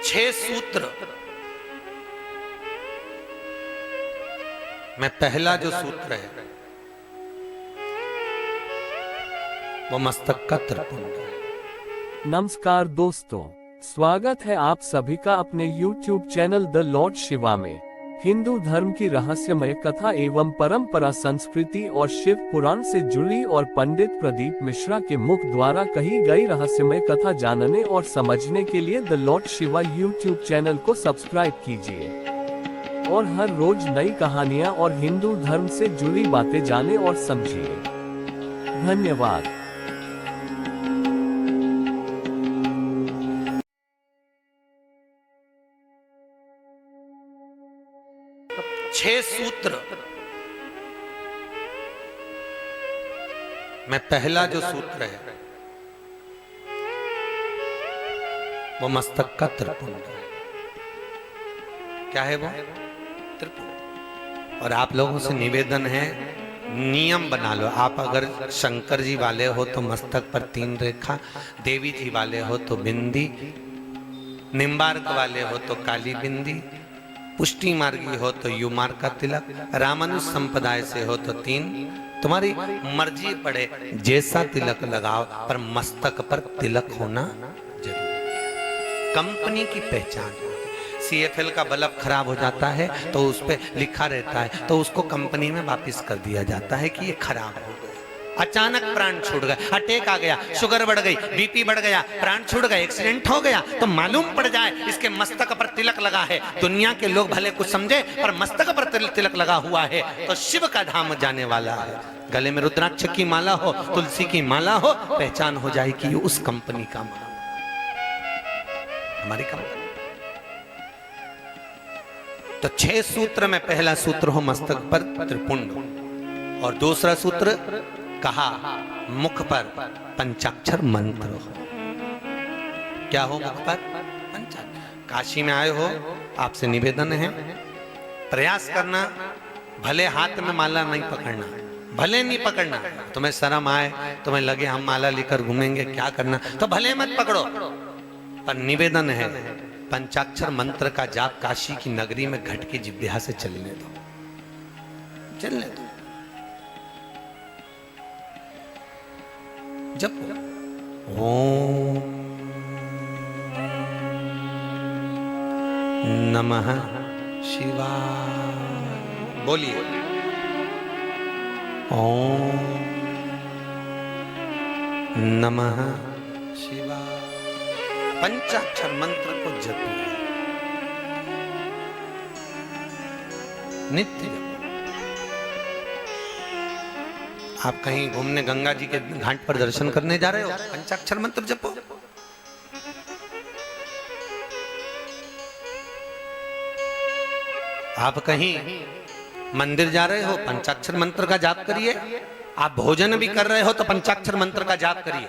6 सूत्र में पहला जो सूत्र है वो मस्तक का त्रिपुंड है। नमस्कार दोस्तों, स्वागत है आप सभी का अपने YouTube channel the Lord Shiva में। हिंदू धर्म की रहस्यमय कथा एवं परंपरा, संस्कृति और शिव पुराण से जुड़ी और पंडित प्रदीप मिश्रा के मुख द्वारा कही गई रहस्यमय कथा जानने और समझने के लिए the Lord Shiva YouTube channel को सब्सक्राइब कीजिए और हर रोज नई कहानियां और हिंदू धर्म से जुड़ी बातें जाने और समझिए। धन्यवाद। छह सूत्र में पहला जो सूत्र है वो मस्तक का त्रिपुंड है। क्या है वो? त्रिपुंड। और आप लोगों से निवेदन है, नियम बना लो। आप अगर शंकर जी वाले हो तो मस्तक पर 3 रेखा, देवी जी वाले हो तो बिंदी, निम्बार्क वाले हो तो काली बिंदी, पुष्टि मार्गी हो तो यू मार्ग का तिलक, रामानुज संप्रदाय से हो तो 3। तुम्हारी मर्जी पड़े जैसा तिलक लगाओ, पर मस्तक पर तिलक होना जरूरी। कंपनी की पहचान। CFL का बल्ब खराब हो जाता है तो उस पे लिखा रहता है, तो उसको कंपनी में वापस कर दिया जाता है कि ये खराब हो गया। अचानक प्राण छूट गए, अटैक आ गया, शुगर बढ़ गई, बीपी बढ़ गया, प्राण छूट गए, एक्सीडेंट हो गया, तो मालूम पड़ जाए इसके मस्तक पर तिलक लगा है। दुनिया के लोग भले कुछ समझे, पर मस्तक पर तिलक लगा हुआ है तो शिव का धाम जाने वाला है। गले में रुद्राक्ष की माला हो, तुलसी की माला हो, पहचान हो जाएगी ये उस कंपनी का माल, हमारी कंपनी। तो 6 सूत्र में पहला सूत्र हो मस्तक पर त्रिपुंड, और दूसरा सूत्र कहा मुख पर पंचाक्षर मंत्र हो। क्या हो मुख पर? पंचाक्षर। काशी में आए हो, आपसे निवेदन है, प्रयास करना, भले हाथ में माला नहीं पकड़ना, भले नहीं पकड़ना, तुम्हें शर्म आए, तुम्हें लगे हम माला लेकर घूमेंगे क्या करना, तो भले मत पकड़ो, पर निवेदन है पंचाक्षर मंत्र का जाप काशी की नगरी में घट की जिब्या से चलने दो, चलने दो। जब ओम नमः शिवाय बोलिए। ओम नमः शिवाय। पंचाक्षर मंत्र को जपिए, नित्य जप। आप कहीं घूमने गंगा जी के घाट पर दर्शन करने जा रहे हो, पंचाक्षर मंत्र जपो। आप कहीं मंदिर जा रहे हो, पंचाक्षर मंत्र का जाप करिए। आप भोजन भी कर रहे हो तो पंचाक्षर मंत्र का जाप करिए।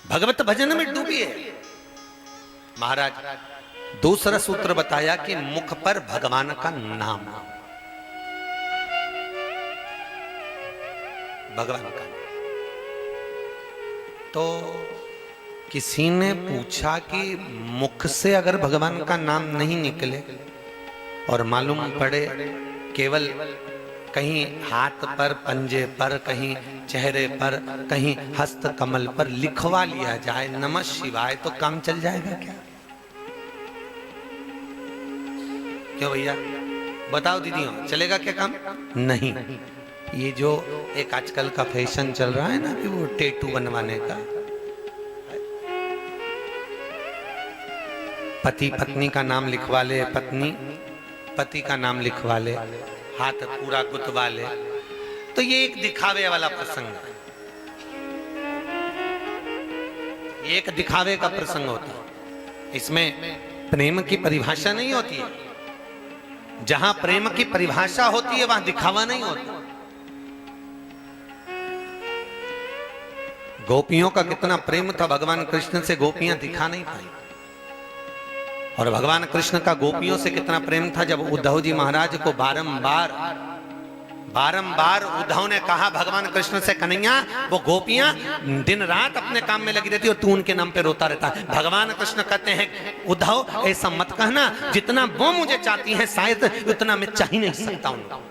भगवत भजन में डूबिए। महाराज दूसरा सूत्र बताया कि मुख पर भगवान का नाम, भगवान का। तो किसी ने पूछा कि मुख से अगर भगवान का नाम नहीं निकले और मालूम पड़े केवल कहीं हाथ पर, पंजे पर, कहीं चेहरे पर, कहीं हस्त कमल पर लिखवा लिया जाए नमः शिवाय, तो काम चल जाएगा क्या? क्यों भैया बताओ दीदियों, चलेगा क्या काम? नहीं। ये जो एक आजकल का फैशन चल रहा है ना कि वो टैटू बनवाने का, पति पत्नी का नाम लिखवा ले, पत्नी पति का नाम लिखवा ले, हाथ पूरा गुथवा ले, तो ये एक दिखावे वाला प्रसंग है। ये एक दिखावे का प्रसंग होता है, इसमें प्रेम की परिभाषा नहीं होती है। जहां प्रेम की परिभाषा होती है वहां दिखावा नहीं होता। गोपियों का कितना प्रेम था भगवान कृष्ण से, गोपियां दिखा नहीं पाई। और भगवान कृष्ण का गोपियों से कितना प्रेम था, जब उद्धव जी महाराज को बारंबार उद्धव ने कहा भगवान कृष्ण से, कन्हैया वो गोपियां दिन रात अपने काम में लगी रहती और तू उनके नाम पे रोता रहता है। भगवान कृष्ण कहते हैं उद्धव ऐसा मत कहना, जितना वो मुझे चाहती हैं शायद उतना मैं चाह ही नहीं सकता उनको।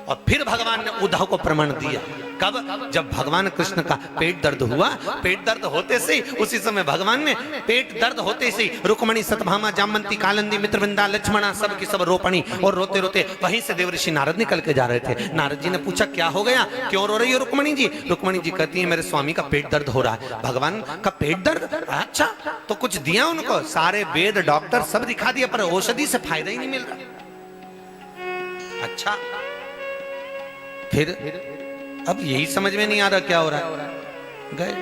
और फिर भगवान ने उद्धव को प्रमाण दिया। कब? जब भगवान कृष्ण का पेट दर्द हुआ। पेट दर्द होते से उसी समय भगवान ने पेट दर्द होते से रुक्मणी, सतभामा, जामवंती, कालिंदी, मित्रविंदा, लक्ष्मणा सब की सब रोपणी और रोते रोते वहीं से देवऋषि नारद निकल के जा रहे थे। नारद जी ने पूछा क्या हो गया, क्यों रो रही हो रुक्मणी जी? रुक्मणी जी कहती है मेरे स्वामी का पेट दर्द हो रहा है। भगवान का पेट दर्द? अच्छा, तो कुछ दिया उनको? सारे वेद डॉक्टर सब दिखा दिया पर औषधि से फायदा ही नहीं मिल रहा। अच्छा, फिर अब यही समझ में नहीं आ रहा क्या हो रहा है। गए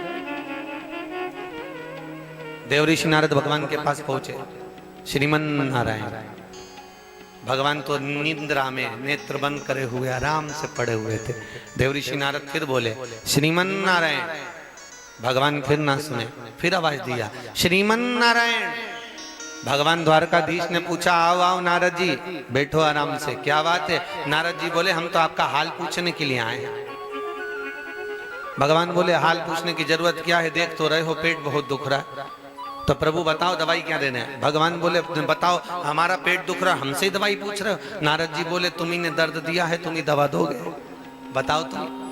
देवऋषि नारद भगवान के पास पहुंचे। श्रीमन नारायण भगवान तो निद्रा में नेत्र बंद करे हुए आराम से पड़े हुए थे। देवऋषि नारद फिर बोले श्रीमन नारायण। भगवान फिर ना सुने, फिर आवाज दिया श्रीमन नारायण। भगवान द्वारकाधीश ने पूछा आओ आओ नारद जी बैठो आराम से, क्या बात है? नारद जी बोले हम तो आपका हाल पूछने के लिए आए हैं। भगवान बोले हाल पूछने की जरूरत क्या है, देख तो रहे हो पेट बहुत दुख रहा है, तो प्रभु बताओ दवाई क्या देना है? भगवान बोले बताओ हमारा पेट दुख रहा, हमसे ही दवाई पूछ रहे हो? नारद जी बोले तुम्ही ने दर्द दिया है, तुम ही दवा दोगे, बताओ तुम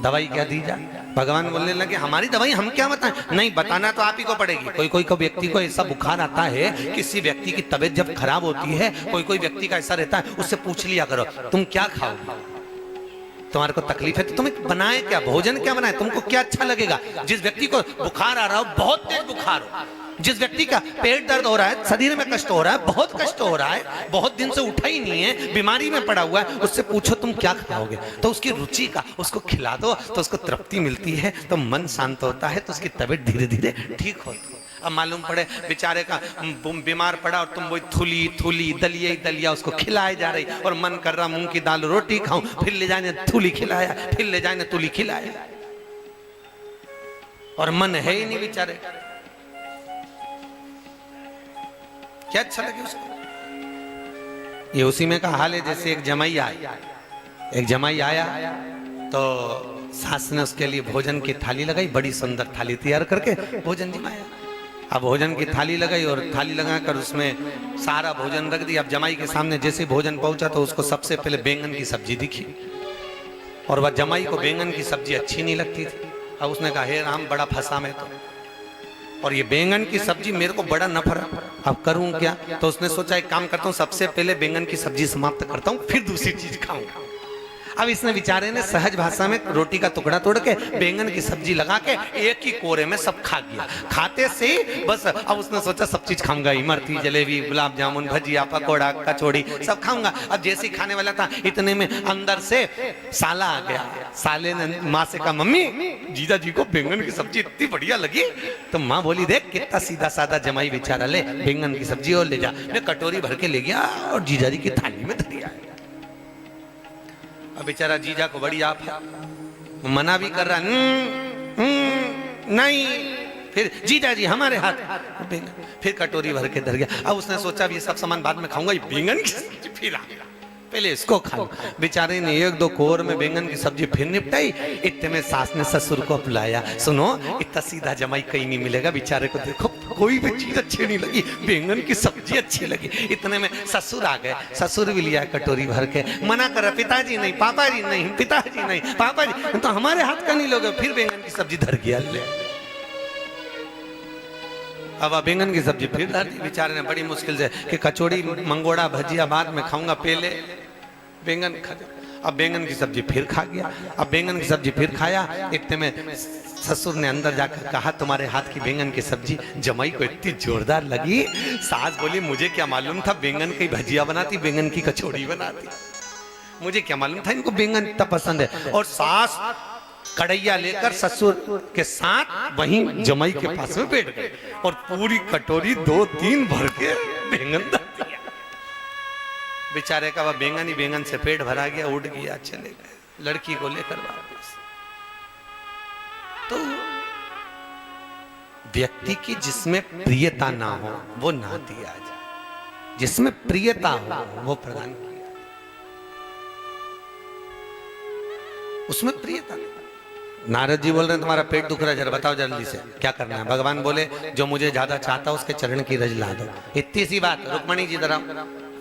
दवाई क्या दी जाए? भगवान बोलने लगे हमारी दवाई हम क्या बताएं? नहीं, बताना तो आप ही को पड़ेगी। कोई कोई को व्यक्ति को ऐसा बुखार आता है, किसी व्यक्ति की तबीयत जब खराब होती है, कोई कोई व्यक्ति का ऐसा रहता है, उससे पूछ लिया करो तुम क्या खाओ, तुम्हारे को तकलीफ है तो तुम बनाए क्या, भोजन क्या बनाए, तुमको क्या अच्छा लगेगा। जिस व्यक्ति को बुखार आ रहा हो, बहुत तेज बुखार हो, जिस व्यक्ति का पेट दर्द हो रहा है, शरीर में कष्ट हो रहा है, बहुत कष्ट हो रहा है, बहुत दिन से उठा ही नहीं है, बीमारी में पड़ा हुआ है, उससे पूछो तुम क्या खाओगे, तो उसकी रुचि का उसको खिला दो तो उसको तृप्ति मिलती है, तो मन शांत होता है, तो उसकी तबीयत धीरे धीरे ठीक होती है। अब मालूम पड़े बेचारे का बीमार पड़ा और तुम वही थुली थुली दलिया दलिया उसको खिलाए जा रही, और मन कर रहा मूंग की दाल रोटी खाऊं, फिर ले जाने थुली खिलाया, फिर ले जाने तुली खिलाया, और मन है ही नहीं बेचारे, क्या अच्छा लगे उसको। ये उसी में का हाल है जैसे एक जमाई आया, एक जमाई आया तो सास ने उसके लिए भोजन की थाली लगाई, बड़ी सुंदर थाली तैयार करके भोजन जमाया। अब भोजन की थाली लगाई और थाली लगाकर उसमें सारा भोजन रख दिया। अब जमाई के सामने जैसे भोजन पहुंचा तो उसको सबसे पहले बैंगन की सब्जी दिखी, और वह जमाई को बैंगन की सब्जी अच्छी नहीं लगती थी। अब उसने कहा हे राम बड़ा फंसा मैं तो, और ये बैंगन की सब्जी मेरे को बड़ा नफरत, अब करूं क्या? तो उसने सोचा एक काम करता हूं, सबसे पहले बैंगन की सब्जी समाप्त करता हूं, फिर दूसरी चीज खाऊंगा। अब इसने बेचारे ने सहज भाषा में रोटी का टुकड़ा तोड़ के बैंगन की सब्जी लगा के एक ही कोरे में सब खा गया। खाते से बस अब उसने सोचा सब चीज खाऊंगा, इमरती, जलेबी, गुलाब जामुन, भजिया, पकौड़ा, कचौड़ी सब खाऊंगा। अब जैसे ही खाने वाला था इतने में अंदर से साला आ गया। साले ने माँ से कहा मम्मी जीजा जी को बैंगन की सब्जी इतनी बढ़िया लगी। तो माँ बोली देख कितना सीधा साधा जमाई बेचारा, ले बैंगन की सब्जी और ले जा। मैं कटोरी भर के ले गया और जीजा जी की थाली में धरी आया। अब बेचारा जीजा को बड़ी आप मना भी कर रहा नहीं, फिर जीजा जी हमारे हाथ, फिर कटोरी भर के धर गया। अब उसने सोचा ये सब सामान बाद में खाऊंगा, ये बैंगन की सब्जी फिर आ गया, पहले इसको खा लो। बेचारे ने एक दो कोर में बैंगन की सब्जी फिर निपटाई। इतने में सास ने ससुर को बुलाया, सुनो इतना सीधा जमाई कहीं नहीं मिलेगा, बेचारे को देखो कोई भी चीज अच्छी नहीं लगी, बैंगन की सब्जी अच्छी लगी। इतने में ससुर आ गए, ससुर भी लिया कटोरी भर के। मना कर पिताजी नहीं, पापा जी नहीं, पिताजी नहीं, पापा जी तो हमारे हाथ का नहीं लोगे। फिर बैंगन की सब्जी धर गया ले। अब बैंगन की सब्जी फिर धर दी बेचारे ने बड़ी मुश्किल से कि कचौड़ी मंगोड़ा भजिया बाद में खाऊंगा, पहले बैंगन खा। अब बैंगन की सब्जी फिर खा गया। अब बैंगन की सब्जी फिर खाया। इतने में ससुर ने अंदर जाकर कहा तुम्हारे हाथ की बैंगन की सब्जी जमाई को इतनी जोरदार लगी। सास बोली मुझे क्या मालूम था बैंगन की भजिया बनाती, बैंगन की कचौड़ी बनाती, मुझे क्या मालूम था इनको बैंगन इतना पसंद है। और सास कढ़ैया लेकर ससुर के साथ वहीं जमाई के पास में बैठ गए और पूरी कटोरी 2-3 भर के बैंगन धर दिया। बेचारे का वह बैंगन ही बैंगन से पेट भरा गया, उड़ गया, चले गए लड़की को लेकर वापस। तो व्यक्ति की जिसमें प्रियता ना हो वो ना दिया जाए, जिसमें प्रियता हो वो प्रदान किया। उसमें प्रियता। नारद जी बोल रहे हैं तुम्हारा पेट दुख रहा है, जरा बताओ जल्दी से क्या करना है। भगवान बोले जो मुझे ज्यादा चाहता उसके चरण की रज ला दो। इतनी सी बात। रुक्मणी जी जरा,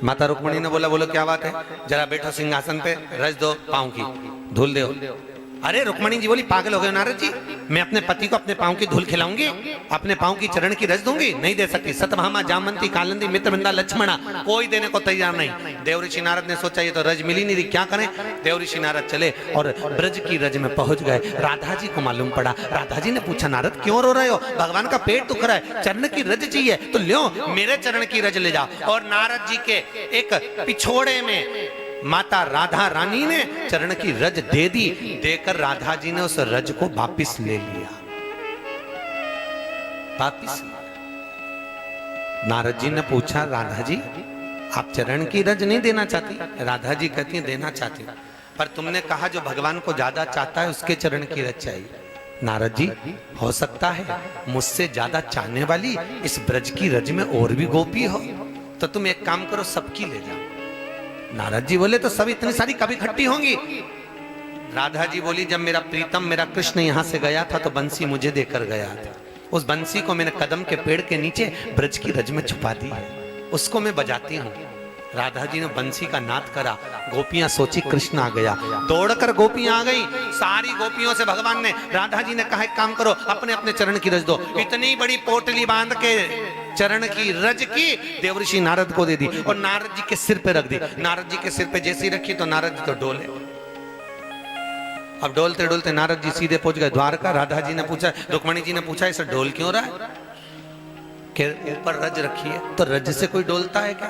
माता रुक्मणी ने बोला बोलो क्या बात है, जरा बैठो सिंहासन पे, रज दो पाँव की, धूल दो। अरे रुक्मणी जी बोली पागल हो गए नारद जी, मैं अपने पति को अपने पाँव की धूल खिलाऊंगी, अपने पाँव की चरण की रज दूंगी? नहीं दे सकती। सतभामा, जामंती, कालिंदी, मित्रवृंदा, लक्ष्मणा कोई देने को तैयार नहीं। देवऋषि नारद ने सोचा ये तो रज मिली नहीं रही, क्या करें। देवऋषि नारद चले और ब्रज की रज में पहुंच गए। राधा जी को मालूम पड़ा। राधा जी ने पूछा नारद क्यों रो रहे हो, भगवान का पेट दुख रहा है, चरण की रज चाहिए तो लो मेरे चरण की रज ले जाओ। और नारद जी के एक पिछोड़े में माता राधा रानी ने चरण की रज दे दी। देकर राधा जी ने उस रज को वापिस ले लिया, वापिस। नारद जी ने पूछा राधा जी आप चरण की रज नहीं देना चाहती? राधा जी कहती हैं देना चाहती, पर तुमने कहा जो भगवान को ज्यादा चाहता है उसके चरण की रज चाहिए। नारद जी हो सकता है मुझसे ज्यादा चाहने वाली इस ब्रज की रज में और भी गोपी हो, तो तुम एक काम करो सबकी ले जाओ। नारद जी बोले तो सब इतनी सारी कभी इकट्ठी होंगी? राधा जी बोली जब मेरा प्रीतम मेरा कृष्ण यहां से गया था तो बंसी मुझे देकर गया था। उस बंसी को मैंने कदम के पेड़ के नीचे ब्रज की रज में छुपा दी है, उसको मैं बजाती हूँ। राधा जी ने बंसी का नाद करा, गोपियां सोची कृष्ण आ गया, दौड़कर गोपियां आ गई। सारी गोपियों से भगवान ने, राधा जी ने कहा एक काम करो अपने अपने चरण की रज दो। इतनी बड़ी पोटली बांध के चरण की रज की देवऋषि नारद को दे दी और नारद जी के सिर पे रख दी। नारद जी के सिर पे जैसी रखी तो नारद जी तो डोले। अब डोलते डोलते नारद जी सीधे पहुंच गए द्वारका। राधा जी ने पूछा, रुक्मणी जी ने पूछा इसे डोल क्यों रहा है? कि ऊपर रज रखी है तो रज से कोई डोलता है क्या?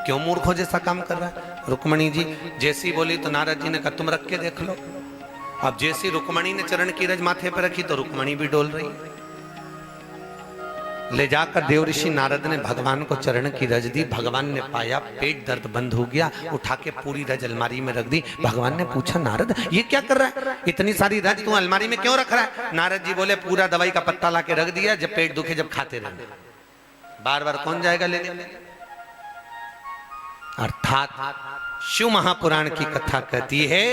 क्यों मूर्खों जैसा काम कर रहा है? रुक्मणी जी जैसी बोली तो नारद जी ने कहा तुम रख के देख लो। अब जैसी रुक्मणी ने चरण की रज माथे पर रखी तो रुक्मणी भी डोल रही। ले जाकर देवऋषि नारद ने भगवान को चरण की रज दी। भगवान ने पाया पेट दर्द बंद हो गया, उठा के पूरी रज अलमारी में रख दी। भगवान ने पूछा नारद ये क्या कर रहा है, इतनी सारी रज तू अलमारी में क्यों रख रहा है? नारद जी बोले पूरा दवाई का पत्ता ला के रख दिया, जब पेट दुखे जब खाते रहना, बार बार कौन जाएगा लेने। अर्थात शिव महापुराण की कथा कहती है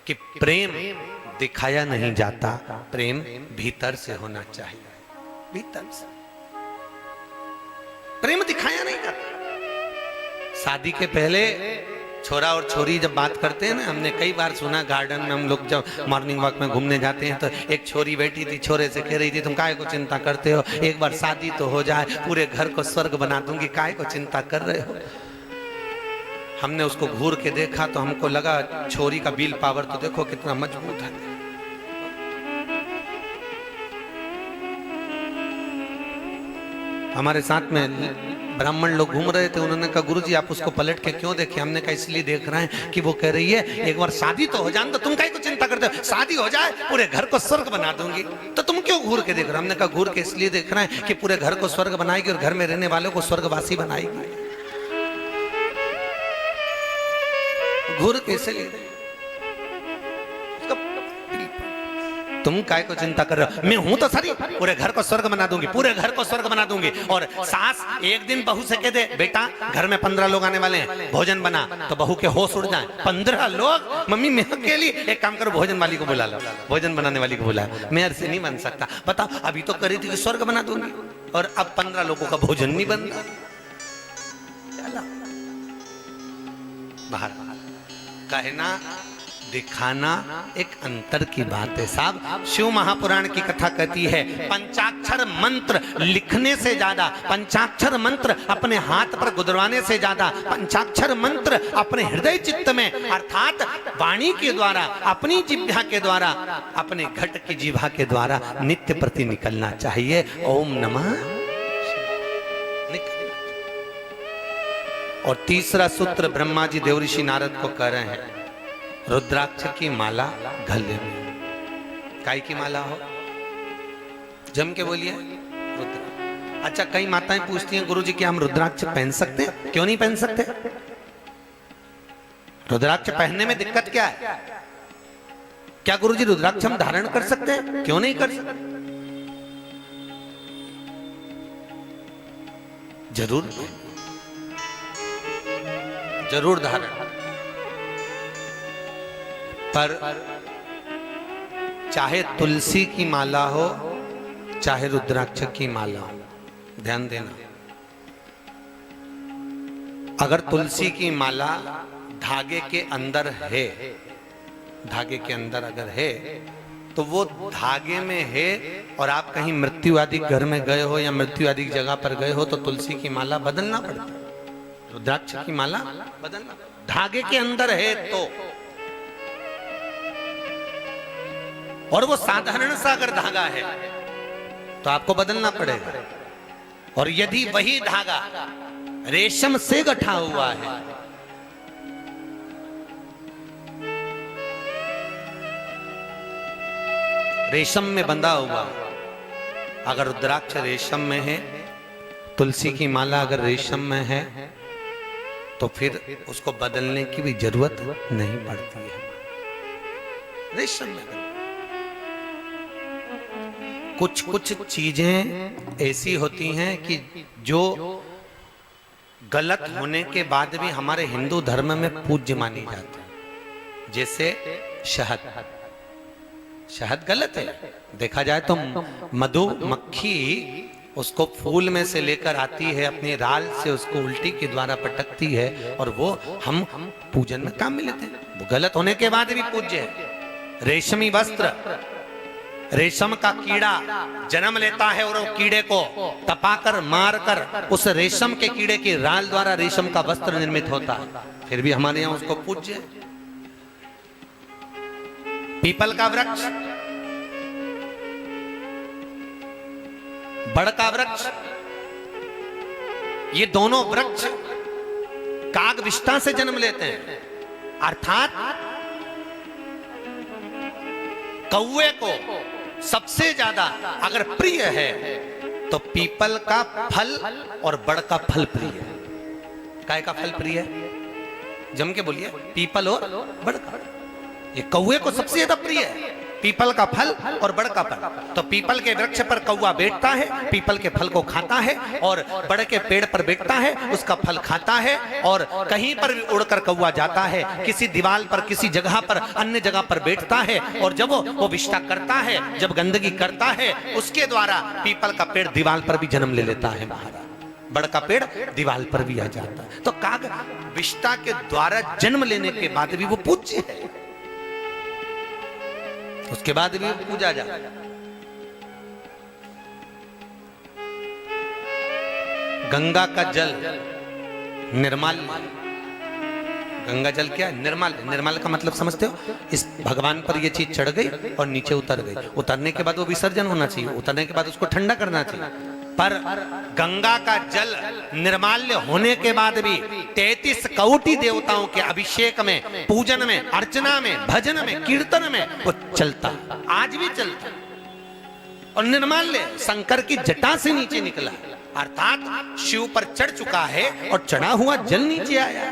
कि प्रेम दिखाया नहीं जाता, प्रेम भीतर से होना चाहिए। भीतर से प्रेम दिखाया नहीं जाता। शादी के पहले छोरा और छोरी जब बात करते हैं ना, हमने कई बार सुना गार्डन में हम लोग जब मॉर्निंग वॉक में घूमने जाते हैं तो एक छोरी बैठी थी, छोरे से कह रही थी तुम काहे को चिंता करते हो, एक बार शादी तो हो जाए, पूरे घर को स्वर्ग बना दूंगी, काहे को चिंता कर रहे हो। हमने उसको घूर के देखा तो हमको लगा छोरी का बिल पावर तो देखो कितना मजबूत है। हमारे साथ में ब्राह्मण लोग घूम रहे थे, उन्होंने कहा गुरुजी आप उसको पलट के क्यों देखे? हमने कहा इसलिए देख रहे हैं कि वो कह रही है एक बार शादी तो हो जाए, तो तुम काहे को चिंता करते हो, शादी हो जाए पूरे घर को स्वर्ग बना दूंगी, तो तुम क्यों घूर के देख रहे हो? हमने कहा घूर के इसलिए देख रहे हैं कि पूरे घर को स्वर्ग बनाएगी और घर में रहने वालों को स्वर्गवासी बनाएगी। घूर कैसे ले तुम काय को चिंता कर रहे हो? मैं हूं तो सारी पूरे घर को स्वर्ग बना दूंगी, पूरे घर को स्वर्ग बना दूंगी। और सास एक दिन बहू से कह दे बेटा घर में 15 लोग आने वाले हैं, भोजन बना, तो बहू के होश उड़ जाए। 15 लोग? मम्मी मैं अकेली? एक काम करो भोजन वाली को बुला लो, भोजन बनाने वाली को बुला, मैं ऐसे नहीं बन सकता। बताओ अभी तो करी थी कि स्वर्ग बना दूंगी और अब 15 लोगों का भोजन नहीं बनता। बाहर कहना दिखाना एक अंतर की बात है साहब। शिव महापुराण की कथा कहती है पंचाक्षर मंत्र लिखने से ज्यादा, पंचाक्षर मंत्र अपने हाथ पर गुदरवाने से ज्यादा, पंचाक्षर मंत्र अपने हृदय चित्त में अर्थात वाणी के द्वारा, अपनी जिह्वा के द्वारा, अपने घट की जिह्वा के द्वारा नित्य प्रति निकलना चाहिए। ओम नमः। और तीसरा सूत्र ब्रह्मा जी देवऋषि नारद को कह रहे हैं रुद्राक्ष की माला गले में। काय की माला हो? जम के बोलिए रुद्र। अच्छा कई माताएं पूछती हैं गुरुजी क्या हम रुद्राक्ष पहन सकते हैं? क्यों नहीं पहन सकते? रुद्राक्ष पहनने में दिक्कत क्या है? क्या गुरुजी रुद्राक्ष हम धारण कर सकते हैं? क्यों नहीं कर सकते? जरूर जरूर धारण। पर चाहे तुलसी की माला हो, चाहे रुद्राक्ष की माला हो, ध्यान देना, अगर तुलसी की माला धागे के अंदर है, धागे के अंदर अगर है, तो वो धागे में है, और आप कहीं मृत्यु आदि घर में गए हो या मृत्यु आदि जगह पर गए हो, तो तुलसी की माला बदलना पड़ता है, रुद्राक्ष की माला बदलना, धागे के अंदर है तो। और वो साधारण सा अगर धागा है तो आपको बदलना पड़ेगा। और यदि वही धागा रेशम से गठा हुआ है, रेशम में बंधा हुआ, अगर रुद्राक्ष रेशम में है, तुलसी की माला अगर रेशम में है, तो फिर उसको बदलने की भी जरूरत नहीं पड़ती है। रेशम में कुछ कुछ चीजें ऐसी होती हैं कि जो गलत होने के बाद भी हमारे हिंदू धर्म में पूज्य मानी जाती है। जैसे शहद, शहद गलत है, देखा जाए तो मधुमक्खी उसको फूल में से लेकर आती है, अपनी राल से उसको उल्टी के द्वारा पटकती है, और वो हम पूजन में काम में लेते हैं। वो गलत होने के बाद भी पूज्य है। रेशमी वस्त्र, रेशम का कीड़ा जन्म लेता है और वो कीड़े को तपाकर मारकर उस रेशम के कीड़े की राल द्वारा रेशम का वस्त्र निर्मित होता है, फिर भी हमारे यहां उसको पूज्य है। पीपल का वृक्ष, बड़ का वृक्ष, ये दोनों वृक्ष कागविष्ठा से जन्म लेते हैं, अर्थात कौवे को सबसे ज्यादा अगर प्रिय है तो पीपल का फल और बड़ का फल प्रिय है। काय का फल प्रिय है? जम के बोलिए। पीपल और बड़ का, ये कौवे को सबसे ज्यादा प्रिय है, पीपल का फल और बड़ का फल। तो पीपल के वृक्ष पर कौवा बैठता है, पीपल के फल को खाता है, और बड़ के पेड़ पर बैठता है, उसका फल खाता है। और कहीं पर भी उड़कर कौवा जाता है, किसी दीवार पर, किसी जगह पर, अन्य जगह पर बैठता है, और जब वो विष्ठा करता है, जब गंदगी करता है, उसके द्वारा पीपल का पेड़ दीवार पर भी जन्म ले लेता है महाराज, बड़ का पेड़ दीवार पर भी आ जाता है। तो काग विष्ठा के द्वारा जन्म लेने के बाद भी वो पूज्य है, उसके बाद भी पूजा जाता है। गंगा का जल निर्मल, गंगा जल क्या है? निर्मल। निर्मल का मतलब समझते हो? इस भगवान पर ये चीज चढ़ गई और नीचे उतर गई, उतरने के बाद वो विसर्जन होना चाहिए, उतरने के बाद उसको ठंडा करना चाहिए। पर गंगा का जल निर्माल्य होने के बाद भी 33 कोटि देवताओं के अभिषेक में, पूजन में, अर्चना में, भजन में, कीर्तन में वो चलता, आज भी चलता। और निर्माल्य शंकर की जटा से नीचे निकला, अर्थात शिव पर चढ़ चुका है और चढ़ा हुआ जल नीचे आया,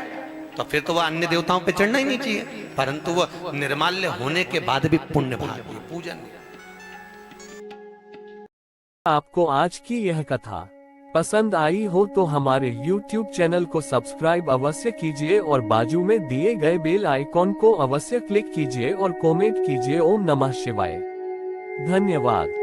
तो फिर तो वह अन्य देवताओं पे चढ़ना ही नहीं चाहिए, परंतु वह निर्माल्य होने के बाद भी पुण्य भागी पूजन। आपको आज की यह कथा पसंद आई हो तो हमारे YouTube चैनल को सब्सक्राइब अवश्य कीजिए और बाजू में दिए गए बेल आइकॉन को अवश्य क्लिक कीजिए और कमेंट कीजिए। ओम नमः शिवाय। धन्यवाद।